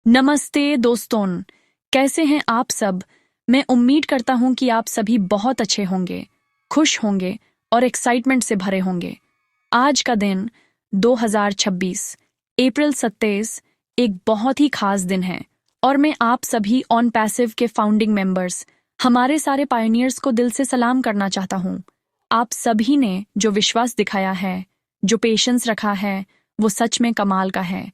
नमस्ते दोस्तों, कैसे हैं आप सब। मैं उम्मीद करता हूं कि आप सभी बहुत अच्छे होंगे, खुश होंगे और एक्साइटमेंट से भरे होंगे। आज का दिन 2026 अप्रैल 27 एक बहुत ही खास दिन है और मैं आप सभी ऑन पैसिव के फाउंडिंग मेंबर्स, हमारे सारे पायनियर्स को दिल से सलाम करना चाहता हूं। आप सभी ने जो विश्वास दिखाया है, जो पेशेंस रखा है, वो सच में कमाल का है।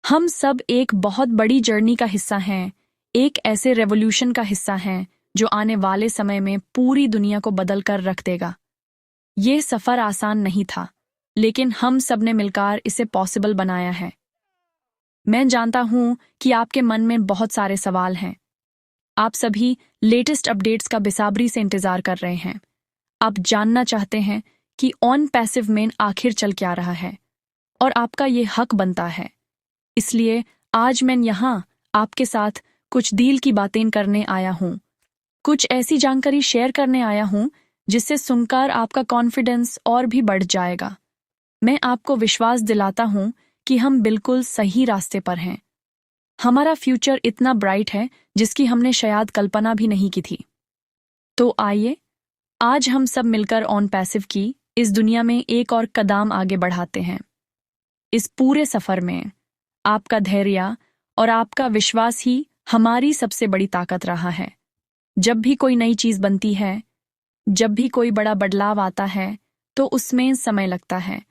हम सब एक बहुत बड़ी जर्नी का हिस्सा हैं, एक ऐसे रेवोल्यूशन का हिस्सा हैं जो आने वाले समय में पूरी दुनिया को बदल कर रख देगा। ये सफर आसान नहीं था, लेकिन हम सब ने मिलकर इसे पॉसिबल बनाया है। मैं जानता हूं कि आपके मन में बहुत सारे सवाल हैं। आप सभी लेटेस्ट अपडेट्स का बेसब्री से इंतजार कर रहे हैं। आप जानना चाहते हैं कि ऑन पैसिव में आखिर चल क्या रहा है, और आपका ये हक बनता है। इसलिए आज मैं यहाँ आपके साथ कुछ डील की बातें करने आया हूँ, कुछ ऐसी जानकारी शेयर करने आया हूँ जिससे सुनकर आपका कॉन्फिडेंस और भी बढ़ जाएगा। मैं आपको विश्वास दिलाता हूँ कि हम बिल्कुल सही रास्ते पर हैं। हमारा फ्यूचर इतना ब्राइट है जिसकी हमने शायद कल्पना भी नहीं की थी। तो आइए आज हम सब मिलकर ऑन पैसिव की इस दुनिया में एक और कदम आगे बढ़ाते हैं। इस पूरे सफर में आपका धैर्य और आपका विश्वास ही हमारी सबसे बड़ी ताकत रहा है। जब भी कोई नई चीज बनती है, जब भी कोई बड़ा बदलाव आता है, तो उसमें समय लगता है।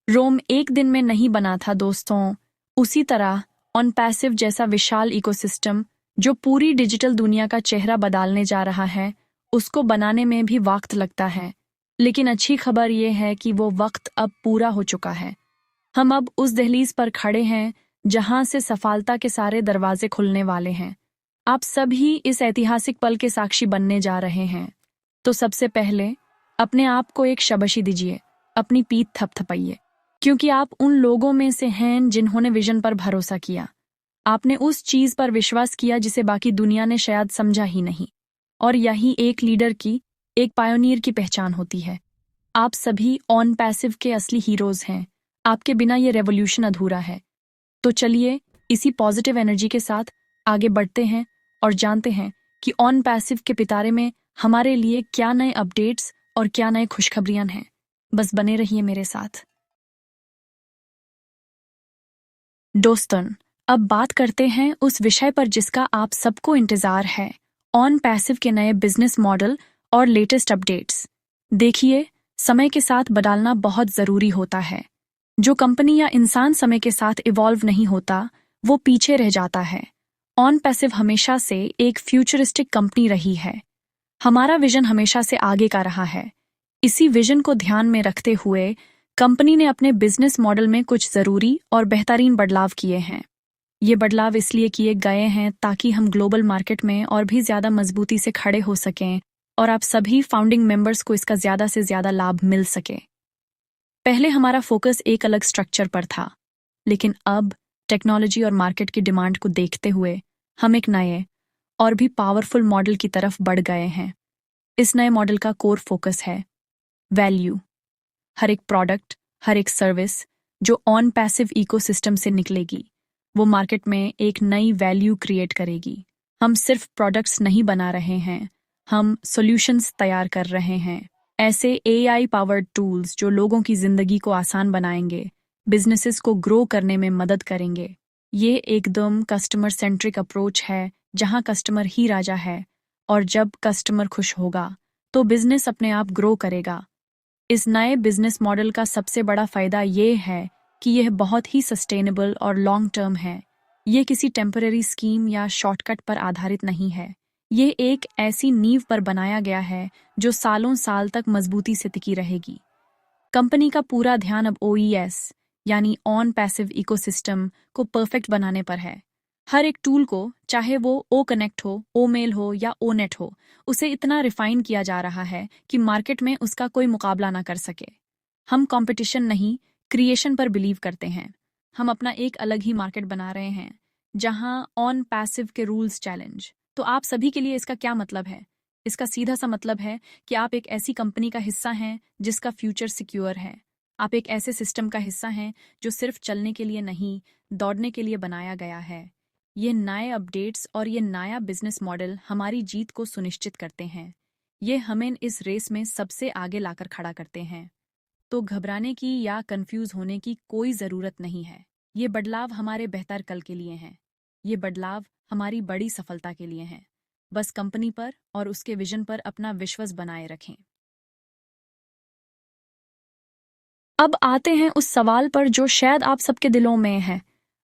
रोम एक दिन में नहीं बना था दोस्तों। उसी तरह ऑन पैसिव जैसा विशाल इकोसिस्टम जो पूरी डिजिटल दुनिया का चेहरा बदलने जा रहा है, उसको बनाने में भी वक्त लगता है। लेकिन अच्छी खबर यह है कि वो वक्त अब पूरा हो चुका है। हम अब उस दहलीज पर खड़े हैं जहां से सफलता के सारे दरवाजे खुलने वाले हैं। आप सभी इस ऐतिहासिक पल के साक्षी बनने जा रहे हैं। तो सबसे पहले अपने आप को एक शाबाशी दीजिए, अपनी पीठ थपथपाइए, क्योंकि आप उन लोगों में से हैं जिन्होंने विजन पर भरोसा किया। आपने उस चीज पर विश्वास किया जिसे बाकी दुनिया ने शायद समझा ही नहीं। और यही एक लीडर की, एक पायोनियर की पहचान होती है। आप सभी ऑन पैसिव के असली हीरोज हैं। आपके बिना ये रेवोल्यूशन अधूरा है। तो चलिए इसी पॉजिटिव एनर्जी के साथ आगे बढ़ते हैं और जानते हैं कि ऑन पैसिव के पिटारे में हमारे लिए क्या नए अपडेट्स और क्या नए खुशखबरियां हैं। बस बने रहिए मेरे साथ। दोस्तों, अब बात करते हैं उस विषय पर जिसका आप सबको इंतजार है, ऑन पैसिव के नए बिजनेस मॉडल और लेटेस्ट अपडेट्स। देखिए, समय के साथ बदलना बहुत जरूरी होता है। जो कंपनी या इंसान समय के साथ इवॉल्व नहीं होता, वो पीछे रह जाता है। ऑन पैसिव हमेशा से एक फ्यूचरिस्टिक कंपनी रही है। हमारा विजन हमेशा से आगे का रहा है। इसी विजन को ध्यान में रखते हुए कंपनी ने अपने बिजनेस मॉडल में कुछ जरूरी और बेहतरीन बदलाव किए हैं। ये बदलाव इसलिए किए गए हैं ताकि हम ग्लोबल मार्केट में और भी ज्यादा मजबूती से खड़े हो सकें और आप सभी फाउंडिंग मेंबर्स को इसका ज्यादा से ज्यादा लाभ मिल सके। पहले हमारा फोकस एक अलग स्ट्रक्चर पर था, लेकिन अब टेक्नोलॉजी और मार्केट की डिमांड को देखते हुए हम एक नए और भी पावरफुल मॉडल की तरफ बढ़ गए हैं। इस नए मॉडल का कोर फोकस है वैल्यू। हर एक प्रोडक्ट, हर एक सर्विस जो ऑन पैसिव इकोसिस्टम से निकलेगी, वो मार्केट में एक नई वैल्यू क्रिएट करेगी। हम सिर्फ प्रोडक्ट्स नहीं बना रहे हैं, हम सॉल्यूशंस तैयार कर रहे हैं। ऐसे एआई पावर्ड टूल्स जो लोगों की जिंदगी को आसान बनाएंगे, बिजनेसेस को ग्रो करने में मदद करेंगे। ये एकदम कस्टमर सेंट्रिक अप्रोच है, जहां कस्टमर ही राजा है, और जब कस्टमर खुश होगा तो बिजनेस अपने आप ग्रो करेगा। इस नए बिजनेस मॉडल का सबसे बड़ा फायदा ये है कि यह बहुत ही सस्टेनेबल और लॉन्ग टर्म है। ये किसी टेम्पररी स्कीम या शॉर्टकट पर आधारित नहीं है। ये एक ऐसी नींव पर बनाया गया है जो सालों साल तक मजबूती से टिकी रहेगी। कंपनी का पूरा ध्यान अब ओईएस यानी ऑन पैसिव इकोसिस्टम को परफेक्ट बनाने पर है। हर एक टूल को, चाहे वो ओ कनेक्ट हो, ओ मेल हो या ओ नेट हो, उसे इतना रिफाइन किया जा रहा है कि मार्केट में उसका कोई मुकाबला ना कर सके। हम कंपटीशन नहीं, क्रिएशन पर बिलीव करते हैं। हम अपना एक अलग ही मार्केट बना रहे हैं जहां ऑन पैसिव के रूल्स चैलेंज। तो आप सभी के लिए इसका क्या मतलब है? इसका सीधा सा मतलब है कि आप एक ऐसी कंपनी का हिस्सा हैं जिसका फ्यूचर सिक्योर है। आप एक ऐसे सिस्टम का हिस्सा हैं जो सिर्फ चलने के लिए नहीं, दौड़ने के लिए बनाया गया है। ये नए अपडेट्स और ये नया बिजनेस मॉडल हमारी जीत को सुनिश्चित करते हैं। ये हमें इस रेस में सबसे आगे लाकर खड़ा करते हैं। तो घबराने की या कंफ्यूज होने की कोई ज़रूरत नहीं है। ये बदलाव हमारे बेहतर कल के लिए हैं। ये बदलाव हमारी बड़ी सफलता के लिए हैं। बस कंपनी पर और उसके विजन पर अपना विश्वास बनाए रखें। अब आते हैं उस सवाल पर जो शायद आप सबके दिलों में है।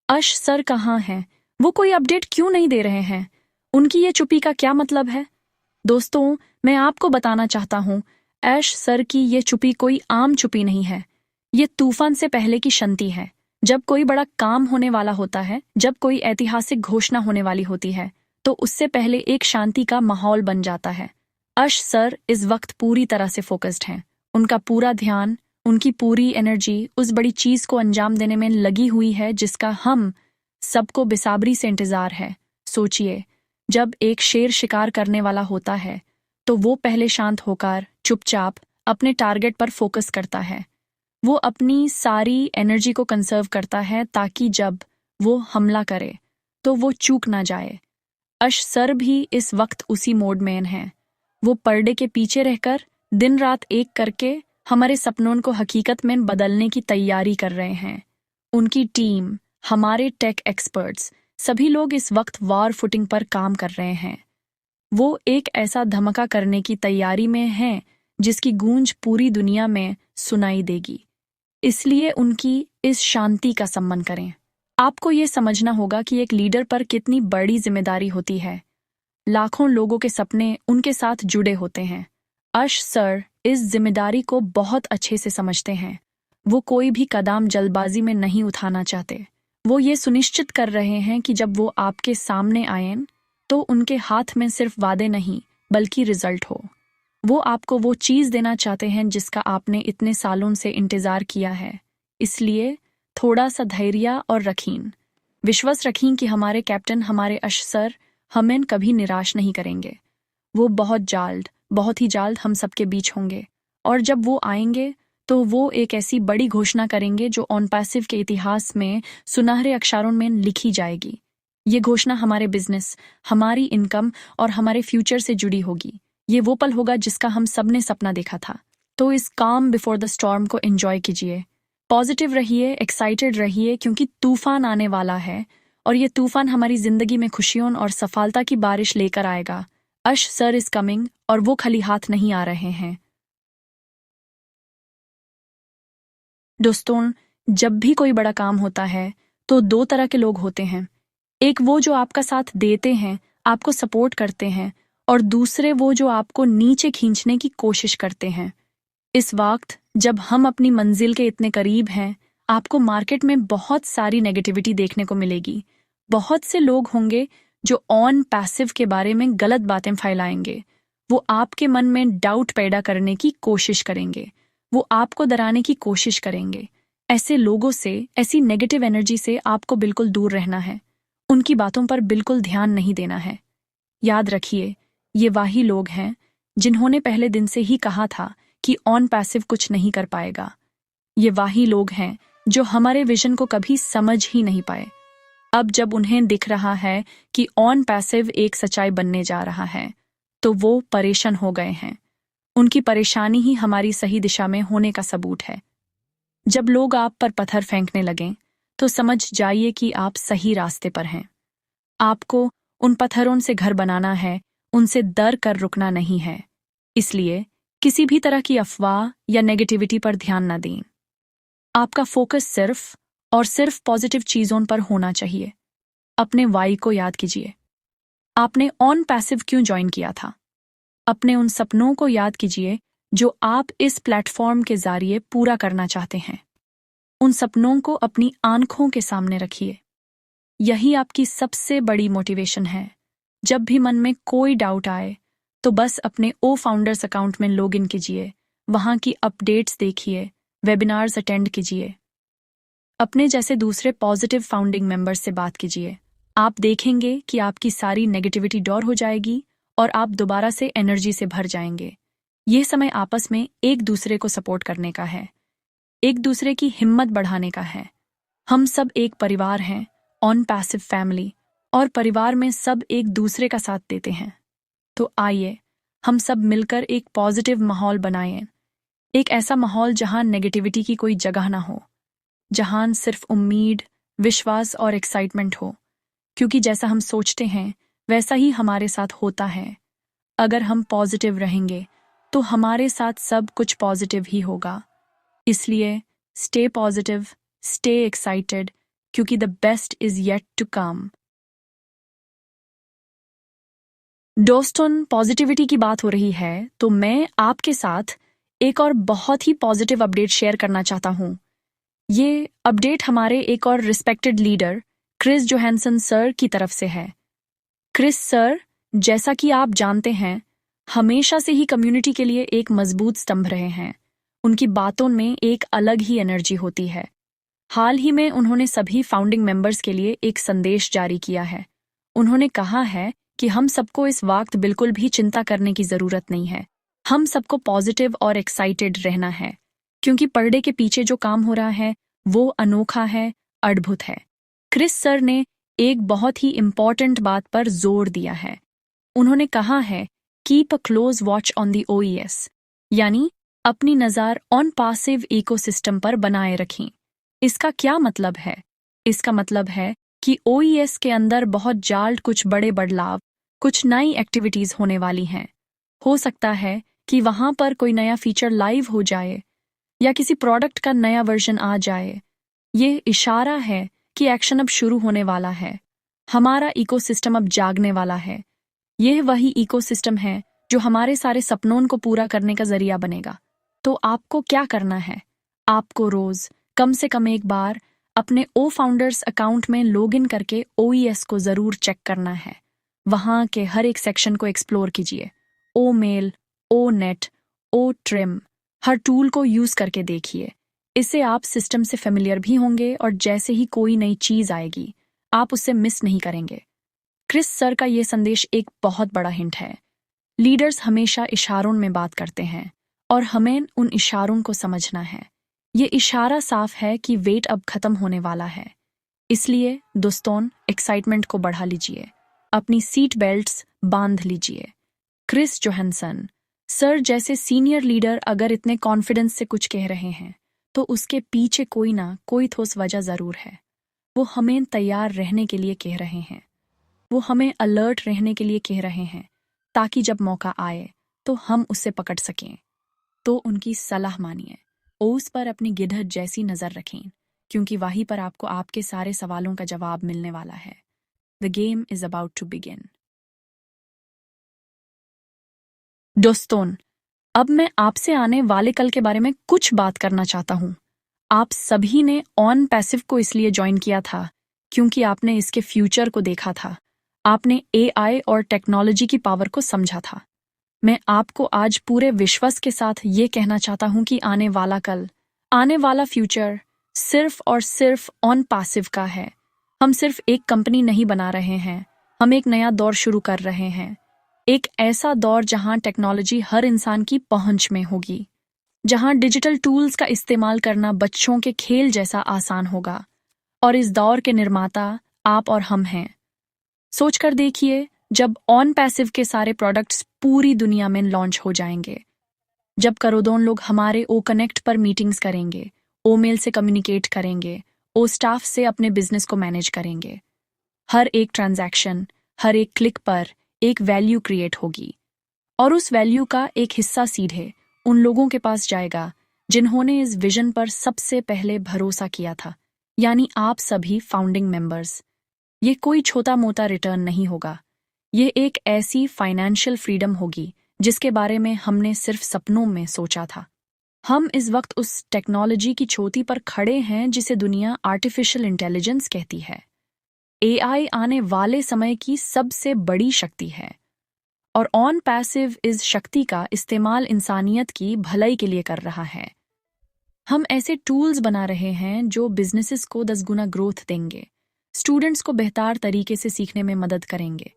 अश सर कहाँ हैं? वो कोई अपडेट क्यों नहीं दे रहे हैं? उनकी ये चुप्पी का क्या मतलब है? दोस्तों, मैं आपको बताना चाहता हूँ, ऐश सर की ये चुप्पी कोई आम चुप्पी नहीं है। ये तूफान से पहले की शांति है। जब कोई बड़ा काम होने वाला होता है, जब कोई ऐतिहासिक घोषणा होने वाली होती है, तो उससे पहले एक शांति का माहौल बन जाता है। अश सर इस वक्त पूरी तरह से फोकस्ड हैं। उनका पूरा ध्यान, उनकी पूरी एनर्जी उस बड़ी चीज को अंजाम देने में लगी हुई है जिसका हम सबको बेसब्री से इंतजार है। सोचिए, जब एक शेर शिकार करने वाला होता है तो वो पहले शांत होकर चुपचाप अपने टारगेट पर फोकस करता है। वो अपनी सारी एनर्जी को कंसर्व करता है ताकि जब वो हमला करे तो वो चूक ना जाए। अश सर भी इस वक्त उसी मोड में हैं। वो पर्दे के पीछे रहकर दिन रात एक करके हमारे सपनों को हकीकत में बदलने की तैयारी कर रहे हैं। उनकी टीम, हमारे टेक एक्सपर्ट्स, सभी लोग इस वक्त वॉर फुटिंग पर काम कर रहे हैं। वो एक ऐसा धमाका करने की तैयारी में हैं जिसकी गूंज पूरी दुनिया में सुनाई देगी। इसलिए उनकी इस शांति का सम्मान करें। आपको ये समझना होगा कि एक लीडर पर कितनी बड़ी जिम्मेदारी होती है। लाखों लोगों के सपने उनके साथ जुड़े होते हैं। अश सर इस जिम्मेदारी को बहुत अच्छे से समझते हैं। वो कोई भी कदम जल्दबाजी में नहीं उठाना चाहते। वो ये सुनिश्चित कर रहे हैं कि जब वो आपके सामने आएं तो उनके हाथ में सिर्फ वादे नहीं बल्कि रिजल्ट हो। वो आपको वो चीज़ देना चाहते हैं जिसका आपने इतने सालों से इंतज़ार किया है। इसलिए थोड़ा सा धैर्य और रखीन, विश्वास रखीन कि हमारे कैप्टन, हमारे अश सर हमें कभी निराश नहीं करेंगे। वो बहुत ही जल्द हम सबके बीच होंगे, और जब वो आएंगे तो वो एक ऐसी बड़ी घोषणा करेंगे जो ऑन पैसिव के इतिहास में सुनहरे अक्षरों में लिखी जाएगी। ये घोषणा हमारे बिजनेस, हमारी इनकम और हमारे फ्यूचर से जुड़ी होगी। ये वो पल होगा जिसका हम सब ने सपना देखा था। तो इस काम बिफोर द स्टॉर्म को एंजॉय कीजिए। पॉजिटिव रहिए, एक्साइटेड रहिए, क्योंकि तूफान आने वाला है और ये तूफान हमारी जिंदगी में खुशियों और सफलता की बारिश लेकर आएगा। अश सर इज कमिंग और वो खाली हाथ नहीं आ रहे हैं। दोस्तों, जब भी कोई बड़ा काम होता है तो दो तरह के लोग होते हैं। एक वो जो आपका साथ देते हैं, आपको सपोर्ट करते हैं, और दूसरे वो जो आपको नीचे खींचने की कोशिश करते हैं। इस वक्त जब हम अपनी मंजिल के इतने करीब हैं, आपको मार्केट में बहुत सारी नेगेटिविटी देखने को मिलेगी। बहुत से लोग होंगे जो ऑन पैसिव के बारे में गलत बातें फैलाएंगे। वो आपके मन में डाउट पैदा करने की कोशिश करेंगे। वो आपको डराने की कोशिश करेंगे। ऐसे लोगों से, ऐसी नेगेटिव एनर्जी से आपको बिल्कुल दूर रहना है। उनकी बातों पर बिल्कुल ध्यान नहीं देना है। याद रखिए, ये वही लोग हैं जिन्होंने पहले दिन से ही कहा था कि ऑन पैसिव कुछ नहीं कर पाएगा। ये वही लोग हैं जो हमारे विजन को कभी समझ ही नहीं पाए। अब जब उन्हें दिख रहा है कि ऑन पैसिव एक सच्चाई बनने जा रहा है, तो वो परेशान हो गए हैं। उनकी परेशानी ही हमारी सही दिशा में होने का सबूत है। जब लोग आप पर पत्थर फेंकने लगें, तो समझ जाइए कि आप सही रास्ते पर हैं। आपको उन पत्थरों से घर बनाना है, उनसे डर कर रुकना नहीं है। इसलिए किसी भी तरह की अफवाह या नेगेटिविटी पर ध्यान न दें। आपका फोकस सिर्फ और सिर्फ पॉजिटिव चीजों पर होना चाहिए। अपने वाई को याद कीजिए। आपने ऑन पैसिव क्यों ज्वाइन किया था? अपने उन सपनों को याद कीजिए जो आप इस प्लेटफॉर्म के जरिए पूरा करना चाहते हैं। उन सपनों को अपनी आंखों के सामने रखिए। यही आपकी सबसे बड़ी मोटिवेशन है। जब भी मन में कोई डाउट आए, तो बस अपने ओ फाउंडर्स अकाउंट में लॉगिन कीजिए। वहां की अपडेट्स देखिए, वेबिनार्स अटेंड कीजिए, अपने जैसे दूसरे पॉजिटिव फाउंडिंग मेंबर्स से बात कीजिए। आप देखेंगे कि आपकी सारी नेगेटिविटी दूर हो जाएगी और आप दोबारा से एनर्जी से भर जाएंगे। यह समय आपस में एक दूसरे को सपोर्ट करने का है, एक दूसरे की हिम्मत बढ़ाने का है। हम सब एक परिवार हैं, ऑन पैसिव फैमिली। और परिवार में सब एक दूसरे का साथ देते हैं। तो आइए हम सब मिलकर एक पॉजिटिव माहौल बनाएं, एक ऐसा माहौल जहां नेगेटिविटी की कोई जगह ना हो, जहां सिर्फ उम्मीद, विश्वास और एक्साइटमेंट हो, क्योंकि जैसा हम सोचते हैं वैसा ही हमारे साथ होता है। अगर हम पॉजिटिव रहेंगे तो हमारे साथ सब कुछ पॉजिटिव ही होगा। इसलिए स्टे पॉजिटिव, स्टे एक्साइटेड, क्योंकि the best is yet to come. दोस्तों, पॉजिटिविटी की बात हो रही है तो मैं आपके साथ एक और बहुत ही पॉजिटिव अपडेट शेयर करना चाहता हूं। ये अपडेट हमारे एक और respected leader Chris Johansson sir की तरफ से है। क्रिस सर, जैसा कि आप जानते हैं, हमेशा से ही कम्युनिटी के लिए एक मजबूत स्तंभ रहे हैं। उनकी बातों में एक अलग ही एनर्जी होती है। हाल ही में उन्होंने सभी फाउंडिंग मेंबर्स के लिए एक संदेश जारी किया है। उन्होंने कहा है कि हम सबको इस वक्त बिल्कुल भी चिंता करने की जरूरत नहीं है। हम सबको पॉजिटिव और एक्साइटेड रहना है, क्योंकि पर्दे के पीछे जो काम हो रहा है वो अनोखा है, अद्भुत है। क्रिस सर ने एक बहुत ही इम्पॉर्टेंट बात पर जोर दिया है। उन्होंने कहा है, keep a close watch on the ओईएस, यानी अपनी नज़र ऑन पासिव इकोसिस्टम पर बनाए रखें। इसका क्या मतलब है? इसका मतलब है कि ओईएस के अंदर बहुत जल्द कुछ बड़े बदलाव, कुछ नई एक्टिविटीज होने वाली हैं। हो सकता है कि वहां पर कोई नया फीचर लाइव हो जाए या किसी प्रोडक्ट का नया वर्जन आ जाए। ये इशारा है कि एक्शन अब शुरू होने वाला है। हमारा इकोसिस्टम अब जागने वाला है। यह वही इकोसिस्टम है जो हमारे सारे सपनों को पूरा करने का जरिया बनेगा। तो आपको क्या करना है? आपको रोज कम से कम एक बार अपने ओ फाउंडर्स अकाउंट में लॉगिन करके ओईएस को जरूर चेक करना है। वहां के हर एक सेक्शन को एक्सप्लोर कीजिए। ओ मेल, ओ नेट, ओ ट्रिम, हर टूल को यूज करके देखिए। इससे आप सिस्टम से फेमिलियर भी होंगे और जैसे ही कोई नई चीज आएगी आप उससे मिस नहीं करेंगे। क्रिस सर का ये संदेश एक बहुत बड़ा हिंट है। लीडर्स हमेशा इशारों में बात करते हैं और हमें उन इशारों को समझना है। ये इशारा साफ है कि वेट अब खत्म होने वाला है। इसलिए दोस्तों, एक्साइटमेंट को बढ़ा लीजिए, अपनी सीट बेल्ट्स बांध लीजिए। क्रिस जोहानसन सर जैसे सीनियर लीडर अगर इतने कॉन्फिडेंस से कुछ कह रहे हैं तो उसके पीछे कोई ना कोई ठोस वजह जरूर है। वो हमें तैयार रहने के लिए कह रहे हैं। वो हमें अलर्ट रहने के लिए कह रहे हैं, ताकि जब मौका आए तो हम उसे पकड़ सकें। तो उनकी सलाह मानिए, उस पर अपनी गिद्धत जैसी नजर रखें, क्योंकि वहीं पर आपको आपके सारे सवालों का जवाब मिलने वाला है। The game is about to begin. दोस्तों, अब मैं आपसे आने वाले कल के बारे में कुछ बात करना चाहता हूं। आप सभी ने ऑन पैसिव को इसलिए ज्वाइन किया था क्योंकि आपने इसके फ्यूचर को देखा था। आपने एआई और टेक्नोलॉजी की पावर को समझा था। मैं आपको आज पूरे विश्वास के साथ ये कहना चाहता हूं कि आने वाला कल, आने वाला फ्यूचर सिर्फ और सिर्फ ऑन पैसिव का है। हम सिर्फ एक कंपनी नहीं बना रहे हैं, हम एक नया दौर शुरू कर रहे हैं। एक ऐसा दौर जहां टेक्नोलॉजी हर इंसान की पहुंच में होगी, जहां डिजिटल टूल्स का इस्तेमाल करना बच्चों के खेल जैसा आसान होगा। और इस दौर के निर्माता आप और हम हैं। सोचकर देखिए, जब ऑन पैसिव के सारे प्रोडक्ट्स पूरी दुनिया में लॉन्च हो जाएंगे, जब करोड़ों लोग हमारे ओ कनेक्ट पर मीटिंग्स करेंगे, ओ मेल से कम्युनिकेट करेंगे, ओ स्टाफ से अपने बिजनेस को मैनेज करेंगे, हर एक ट्रांजैक्शन, हर एक क्लिक पर एक वैल्यू क्रिएट होगी। और उस वैल्यू का एक हिस्सा सीधे उन लोगों के पास जाएगा जिन्होंने इस विजन पर सबसे पहले भरोसा किया था, यानी आप सभी फाउंडिंग मेंबर्स। ये कोई छोटा मोटा रिटर्न नहीं होगा। ये एक ऐसी फाइनेंशियल फ्रीडम होगी जिसके बारे में हमने सिर्फ सपनों में सोचा था। हम इस वक्त उस टेक्नोलॉजी की चोटी पर खड़े हैं जिसे दुनिया आर्टिफिशियल इंटेलिजेंस कहती है। एआई आने वाले समय की सबसे बड़ी शक्ति है और ऑन पैसिव इस शक्ति का इस्तेमाल इंसानियत की भलाई के लिए कर रहा है। हम ऐसे टूल्स बना रहे हैं जो बिजनेसेस को 10 गुना ग्रोथ देंगे, स्टूडेंट्स को बेहतर तरीके से सीखने में मदद करेंगे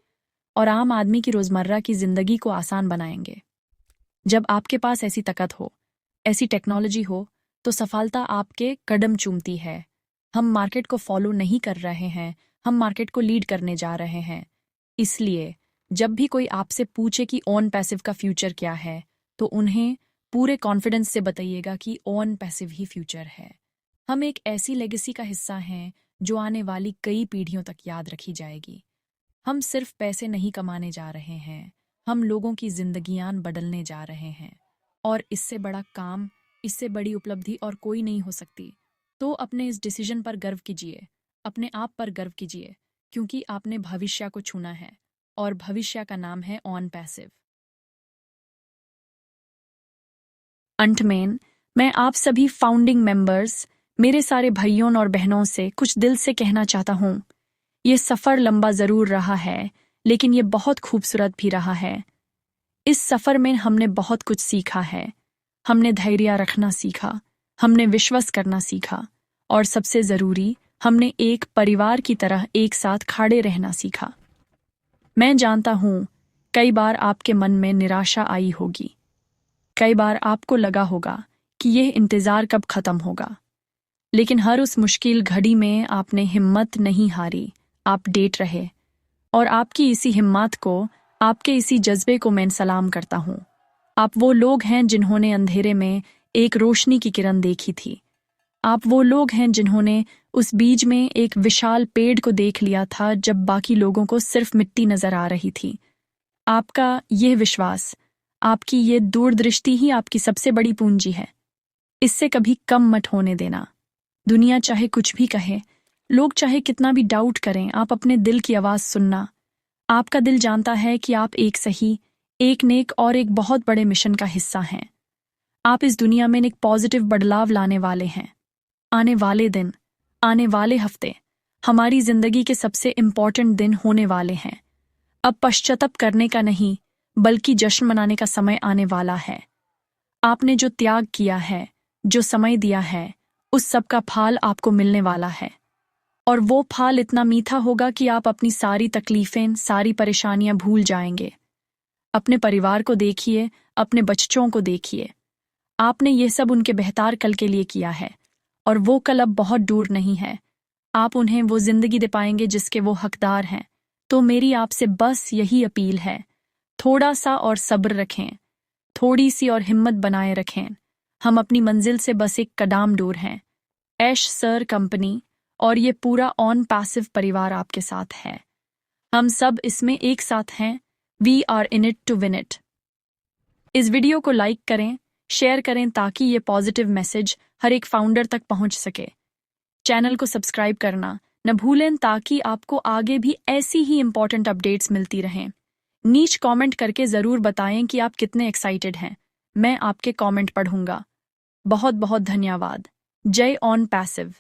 और आम आदमी की रोजमर्रा की जिंदगी को आसान बनाएंगे। जब आपके पास ऐसी ताकत हो, ऐसी टेक्नोलॉजी हो, तो सफलता आपके कदम चूमती है। हम मार्केट को फॉलो नहीं कर रहे हैं, हम मार्केट को लीड करने जा रहे हैं। इसलिए जब भी कोई आपसे पूछे कि ऑन पैसिव का फ्यूचर क्या है, तो उन्हें पूरे कॉन्फिडेंस से बताइएगा कि ऑन पैसिव ही फ्यूचर है। हम एक ऐसी लेगेसी का हिस्सा हैं जो आने वाली कई पीढ़ियों तक याद रखी जाएगी। हम सिर्फ पैसे नहीं कमाने जा रहे हैं, हम लोगों की जिंदगियां बदलने जा रहे हैं। और इससे बड़ा काम, इससे बड़ी उपलब्धि और कोई नहीं हो सकती। तो अपने इस डिसीजन पर गर्व कीजिए, अपने आप पर गर्व कीजिए, क्योंकि आपने भविष्य को छूना है और भविष्य का नाम है ऑन पैसिव। अंत में मैं आप सभी फाउंडिंग मेंबर्स, मेरे सारे भाइयों और बहनों से कुछ दिल से कहना चाहता हूँ। ये सफ़र लंबा ज़रूर रहा है, लेकिन ये बहुत खूबसूरत भी रहा है। इस सफ़र में हमने बहुत कुछ सीखा है। हमने धैर्य रखना सीखा, हमने विश्वास करना सीखा, और सबसे ज़रूरी, हमने एक परिवार की तरह एक साथ खड़े रहना सीखा। मैं जानता हूँ, कई बार आपके मन में निराशा आई होगी। कई बार आपको लगा होगा कि यह इंतज़ार कब ख़त्म होगा। लेकिन हर उस मुश्किल घड़ी में आपने हिम्मत नहीं हारी, आप डेट रहे। और आपकी इसी हिम्मत को, आपके इसी जज्बे को मैं सलाम करता हूँ। आप वो लोग हैं जिन्होंने अंधेरे में एक रोशनी की किरण देखी थी। आप वो लोग हैं जिन्होंने उस बीज में एक विशाल पेड़ को देख लिया था जब बाकी लोगों को सिर्फ मिट्टी नजर आ रही थी। आपका यह विश्वास, आपकी ये दूरदृष्टि ही आपकी सबसे बड़ी पूंजी है। इससे कभी कम मत होने देना। दुनिया चाहे कुछ भी कहे, लोग चाहे कितना भी डाउट करें, आप अपने दिल की आवाज़ सुनना। आपका दिल जानता है कि आप एक सही, एक नेक और एक बहुत बड़े मिशन का हिस्सा हैं। आप इस दुनिया में एक पॉजिटिव बदलाव लाने वाले हैं। आने वाले दिन, आने वाले हफ्ते हमारी जिंदगी के सबसे इम्पॉर्टेंट दिन होने वाले हैं। अब पश्चाताप करने का नहीं, बल्कि जश्न मनाने का समय आने वाला है। आपने जो त्याग किया है, जो समय दिया है, उस सब का फल आपको मिलने वाला है। और वो फल इतना मीठा होगा कि आप अपनी सारी तकलीफें, सारी परेशानियां भूल जाएंगे। अपने परिवार को देखिए, अपने बच्चों को देखिए। आपने ये सब उनके बेहतर कल के लिए किया है, और वो कल अब बहुत दूर नहीं है। आप उन्हें वो जिंदगी दे पाएंगे जिसके वो हकदार हैं। तो मेरी आपसे बस यही अपील है, थोड़ा सा और सब्र रखें, थोड़ी सी और हिम्मत बनाए रखें। हम अपनी मंजिल से बस एक कदम दूर हैं। ऐश सर कंपनी और ये पूरा ऑन पैसिव परिवार आपके साथ है। हम सब इसमें एक साथ हैं। We are in it to win it. इस वीडियो को लाइक करें, शेयर करें, ताकि ये पॉजिटिव मैसेज हर एक फाउंडर तक पहुंच सके। चैनल को सब्सक्राइब करना न भूलें, ताकि आपको आगे भी ऐसी ही इंपॉर्टेंट अपडेट्स मिलती रहें। नीचे कमेंट करके ज़रूर बताएं कि आप कितने एक्साइटेड हैं। मैं आपके कमेंट पढ़ूंगा। बहुत बहुत धन्यवाद। जय ऑन पैसिव।